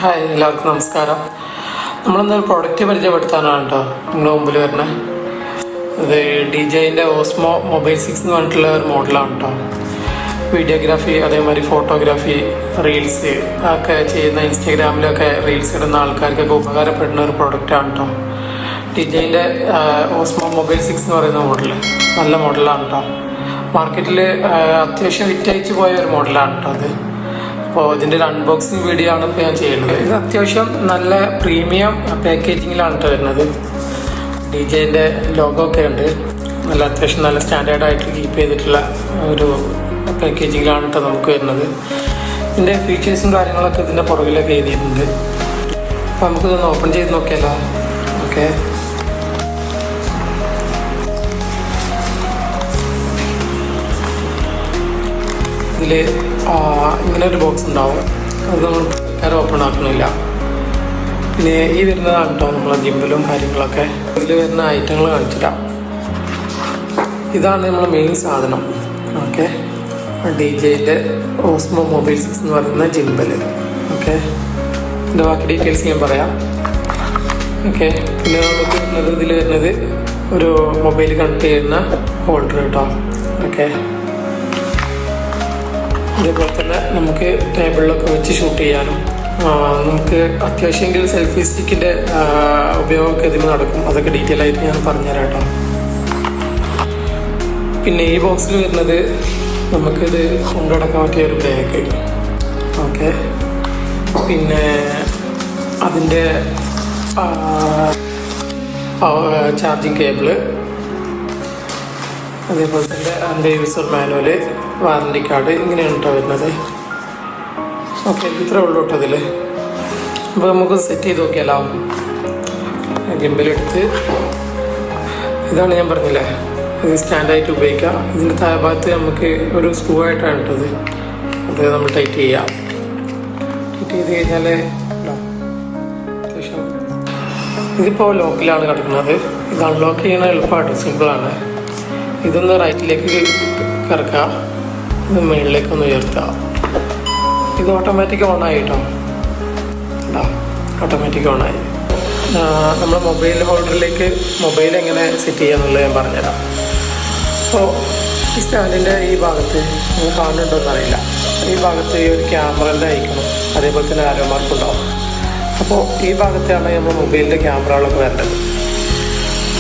Hi, എല്ലാവർക്കും നമസ്കാരം. നമ്മളൊന്നൊരു product പരിചയപ്പെടുത്താനാണ് കേട്ടോ നിങ്ങളുടെ മുമ്പിൽ വരുന്നത്. ഇത് DJIൻ്റെ ഓസ്മോ മൊബൈൽ 6 എന്ന് പറഞ്ഞിട്ടുള്ള ഒരു മോഡലാണ് കേട്ടോ. വീഡിയോഗ്രാഫി, അതേമാതിരി ഫോട്ടോഗ്രാഫി, റീൽസ് ഒക്കെ ചെയ്യുന്ന, ഇൻസ്റ്റാഗ്രാമിലൊക്കെ റീൽസ് ഇടുന്ന ആൾക്കാർക്കൊക്കെ ഉപകാരപ്പെടുന്ന ഒരു പ്രൊഡക്റ്റാണ് കേട്ടോ. DJIൻ്റെ ഓസ്മോ മൊബൈൽ 6 എന്ന് പറയുന്ന മോഡൽ നല്ല മോഡലാണ് കേട്ടോ. മാർക്കറ്റിൽ അത്യാവശ്യം വിറ്റയച്ച് പോയ ഒരു മോഡലാണ് കേട്ടോ അത്. അപ്പോൾ ഇതിൻ്റെ ഒരു അൺബോക്സിങ് വീഡിയോ ആണ് ഇപ്പോൾ ഞാൻ ചെയ്യുന്നത്. ഇത് അത്യാവശ്യം നല്ല പ്രീമിയം പാക്കേജിങ്ങിലാണ് കേട്ടോ വരുന്നത്. DJIൻ്റെ ലോഗോ ഒക്കെ ഉണ്ട്. നല്ല അത്യാവശ്യം നല്ല സ്റ്റാൻഡേർഡായിട്ട് കീപ്പ് ചെയ്തിട്ടുള്ള ഒരു പാക്കേജിങ്ങിലാണ് കേട്ടോ നമുക്ക് വരുന്നത്. ഇതിൻ്റെ ഫീച്ചേഴ്സും കാര്യങ്ങളൊക്കെ ഇതിൻ്റെ പുറകിലൊക്കെ എഴുതിയിട്ടുണ്ട്. അപ്പോൾ നമുക്കിതൊന്ന് ഓപ്പൺ ചെയ്ത് നോക്കിയാലോ. ഓക്കെ, ഇതിൽ ഇങ്ങനെ ഒരു ബോക്സ് ഉണ്ടാവും. അത് നമ്മൾ ആരും ഓപ്പൺ ആക്കണില്ല. പിന്നെ ഈ വരുന്നതാണ് കേട്ടോ നമ്മളെ ജിമ്പിലും കാര്യങ്ങളൊക്കെ. ഇതിൽ വരുന്ന ഐറ്റങ്ങൾ കാണിച്ചിട്ടാ. ഇതാണ് നമ്മളെ മെയിൻ സാധനം. ഓക്കെ, DJIൻ്റെ ഓസ്മോ മൊബൈൽ 6 എന്ന് പറയുന്ന ജിമ്പൽ. ഓക്കെ, ഇതിൻ്റെ ബാക്കി ഡീറ്റെയിൽസ് ഞാൻ പറയാം. ഓക്കെ, പിന്നെ നമുക്ക് വരുന്നത് ഇതിൽ വരുന്നത് ഒരു മൊബൈൽ കണക്ട് ചെയ്യുന്ന ഹോൾഡർ കേട്ടോ. ഓക്കെ, അതേപോലെ തന്നെ നമുക്ക് ടേബിളിലൊക്കെ വെച്ച് ഷൂട്ട് ചെയ്യാനും, നമുക്ക് അത്യാവശ്യമെങ്കിൽ സെൽഫി സ്റ്റിക്കിൻ്റെ ഉപയോഗമൊക്കെ ഇതിന് നടക്കും. അതൊക്കെ ഡീറ്റെയിൽ ആയിട്ട് ഞാൻ പറഞ്ഞുതരാം കേട്ടോ. പിന്നെ ഈ ബോക്സിൽ വരുന്നത് നമുക്കിത് കൊണ്ടുനടക്കാൻ പറ്റിയ ഒരു ബാഗ്. ഓക്കെ, പിന്നെ അതിൻ്റെ ചാർജിങ് കേബിള്, അതേപോലെ തന്നെ അതിൻ്റെ യൂസർ മാനുവൽ, വാറണ്ടി കാർഡ്, ഇങ്ങനെയാണ് കേട്ടോ വരുന്നത്. ഓക്കെ, ഇത്രേ ഉള്ളൂ കേട്ടോ അതിൽ. അപ്പോൾ നമുക്ക് സെറ്റ് ചെയ്ത് നോക്കിയാലോ. ഗിംബലെടുത്ത്, ഇതാണ് ഞാൻ പറഞ്ഞില്ലേ, ഇത് സ്റ്റാൻഡായിട്ട് ഉപയോഗിക്കാം. ഇതിൻ്റെ താഴ്ഭാഗത്ത് നമുക്ക് ഒരു സ്ക്രൂ ആയിട്ടാണ് ഇട്ടത്. അത് നമ്മൾ ടൈറ്റ് ചെയ്യാം. ടൈറ്റ് ചെയ്ത് കഴിഞ്ഞാൽ അത്യാവശ്യം ഇതിപ്പോൾ ലോക്കിലാണ് കിടക്കുന്നത്. ഇത് അൺലോക്ക് ചെയ്യണ എളുപ്പമാണ്, സിമ്പിളാണ്. ഇതൊന്ന് റൈറ്റിലേക്ക് കറക്കുക, ഇത് മുകളിലേക്കൊന്ന് ഉയർത്തുക. ഇത് ഓട്ടോമാറ്റിക് ഓണായിട്ടോ. ഓട്ടോമാറ്റിക് ഓണായി. നമ്മൾ മൊബൈൽ ഹോൾഡറിലേക്ക് മൊബൈൽ എങ്ങനെ സെറ്റ് ചെയ്യാന്നുള്ളത് ഞാൻ പറഞ്ഞുതരാം. അപ്പോൾ ഈ സ്റ്റാൻഡിൻ്റെ ഈ ഭാഗത്ത് നിങ്ങൾ കാണുന്നുണ്ടോയെന്ന് അറിയില്ല, ഈ ഭാഗത്ത് ഈ ഒരു ക്യാമറൻ്റെ ഐക്കണം, അതേപോലെ തന്നെ ആരോ മാർക്ക് ഉണ്ടാവും. അപ്പോൾ ഈ ഭാഗത്താണ് നമ്മൾ മൊബൈലിൻ്റെ ക്യാമറകളൊക്കെ വരേണ്ടത്.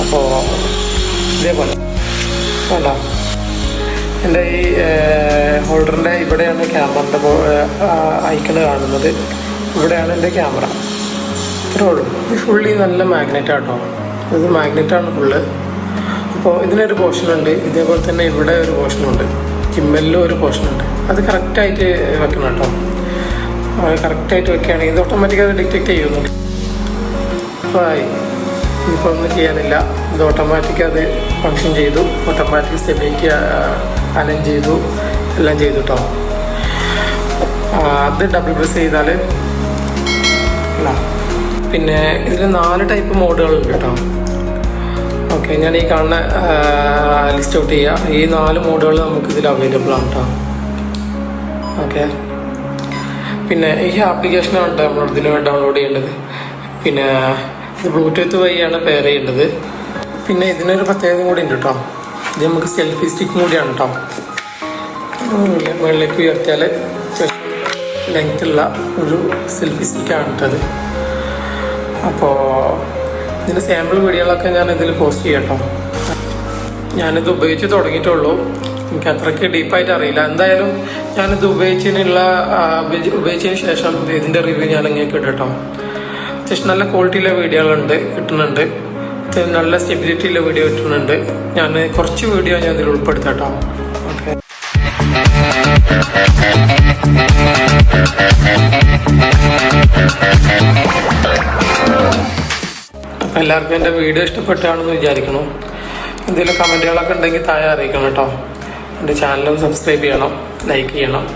അപ്പോൾ ഇതേപോലെ വേണ്ട, എൻ്റെ ഈ ഹോൾഡറിൻ്റെ ഇവിടെയാണ് ക്യാമറൻ്റെ ഐക്കണ് കാണുന്നത്. ഇവിടെയാണ് എൻ്റെ ക്യാമറ. ഇത്രേ ഉള്ളൂ. ഇത് ഫുള്ളി നല്ല മാഗ്നറ്റാട്ടോ. ഇത് മാഗ്നറ്റാണ് ഫുള്ള്. അപ്പോൾ ഇതിനൊരു പോർഷനുണ്ട്, ഇതേപോലെ തന്നെ ഇവിടെ ഒരു പോർഷനുണ്ട്, ചിമ്മലിലും ഒരു പോർഷനുണ്ട്. അത് കറക്റ്റായിട്ട് വെക്കണം കേട്ടോ. കറക്റ്റായിട്ട് വെക്കുകയാണെങ്കിൽ ഇത് ഓട്ടോമാറ്റിക്കായി ഡിറ്റക്റ്റ് ചെയ്യുന്നു. അപ്പോൾ ഇപ്പോൾ ഒന്നും ചെയ്യാനില്ല. ഇത് ഓട്ടോമാറ്റിക് അത് ഫങ്ഷൻ ചെയ്തു. ഓട്ടോമാറ്റിക് സ്റ്റെബിലിറ്റി അലൈൻ ചെയ്തു, എല്ലാം ചെയ്തു കേട്ടോ. അത് ഡബിൾ പ്രസ് ചെയ്താൽ അല്ല. പിന്നെ ഇതിൽ 4 ടൈപ്പ് മോഡുകളുണ്ട് കേട്ടോ. ഓക്കെ, ഞാൻ ഈ കാണുന്ന ലിസ്റ്റ് ഔട്ട് ചെയ്യുക. ഈ 4 മോഡുകൾ നമുക്കിതിൽ അവൈലബിൾ ആണ് കേട്ടോ. ഓക്കെ, പിന്നെ ഈ ആപ്ലിക്കേഷനാണ് കേട്ടോ നമ്മൾ ഇതിന് ഡൗൺലോഡ് ചെയ്യേണ്ടത്. പിന്നെ ഇത് ബ്ലൂടൂത്ത് വഴിയാണ് പെയർ ചെയ്യേണ്ടത്. പിന്നെ ഇതിനൊരു പ്രത്യേകത കൂടി ഉണ്ട് കേട്ടോ. ഇത് നമുക്ക് സെൽഫി സ്റ്റിക്കും കൂടിയാണ് കേട്ടോ. മുകളിലേക്ക് ഉയർത്തിയാൽ ലെങ്ത്തുള്ള ഒരു സെൽഫി സ്റ്റിക്കാണ് കേട്ടത്. അപ്പോൾ ഇതിൻ്റെ സാമ്പിൾ വീഡിയോകളൊക്കെ ഞാൻ ഇതിൽ പോസ്റ്റ് ചെയ്യാം കേട്ടോ. ഞാനിത് ഉപയോഗിച്ച് തുടങ്ങിയിട്ടുള്ളൂ, എനിക്ക് അത്രയ്ക്ക് ഡീപ്പായിട്ട് അറിയില്ല. എന്തായാലും ഞാനിത് ഉപയോഗിച്ചതിന് ശേഷം ഇതിൻ്റെ റിവ്യൂ ഞാൻ ഇങ്ങനെ ഇടും കേട്ടോ. അത്യാവശ്യം നല്ല ക്വാളിറ്റിയിലെ വീഡിയോകളുണ്ട്, കിട്ടുന്നുണ്ട്. നല്ല സ്റ്റെബിലിറ്റിയിലെ വീഡിയോ കിട്ടുന്നുണ്ട്. ഞാൻ കുറച്ച് വീഡിയോ ഞാൻ ഇതിൽ ഉൾപ്പെടുത്താം കേട്ടോ. ഓക്കെ, അപ്പോൾ എല്ലാവർക്കും എൻ്റെ വീഡിയോ ഇഷ്ടപ്പെട്ടാണെന്ന് വിചാരിക്കണം. എന്തെങ്കിലും കമൻറ്റുകളൊക്കെ ഉണ്ടെങ്കിൽ താഴെ അറിയിക്കണം കേട്ടോ. എൻ്റെ ചാനലും സബ്സ്ക്രൈബ് ചെയ്യണം, ലൈക്ക് ചെയ്യണം.